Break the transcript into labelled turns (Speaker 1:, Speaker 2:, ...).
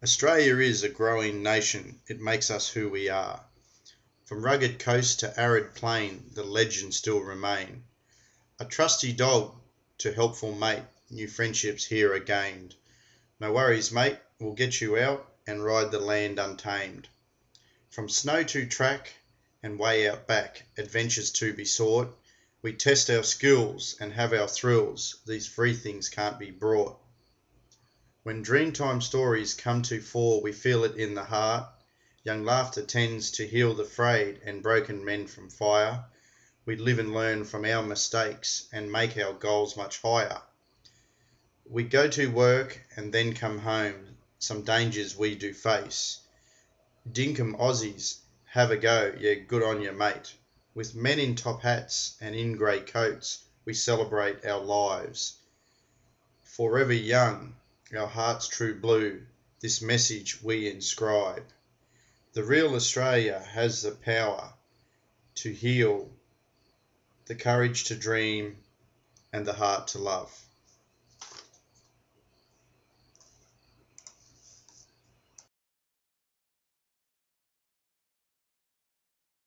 Speaker 1: Australia is a growing nation, it makes us who we are. From rugged coast to arid plain, the legends still remain. A trusty dog to helpful mate, new friendships here are gained. No worries, mate, we'll get you out and ride the land untamed. From snow to track and way out back, adventures to be sought, we test our skills and have our thrills, these free things can't be brought. When Dreamtime stories come to fore, we feel it in the heart. Young laughter tends to heal the frayed and broken men from fire. We live and learn from our mistakes and make our goals much higher. We go to work and then come home, some dangers we do face. Dinkum Aussies, have a go, yeah, good on you, mate. With men in top hats and in grey coats, we celebrate our lives. Forever young, our hearts true blue, this message we inscribe. The real Australia has the power to heal, the courage to dream, and the heart to love.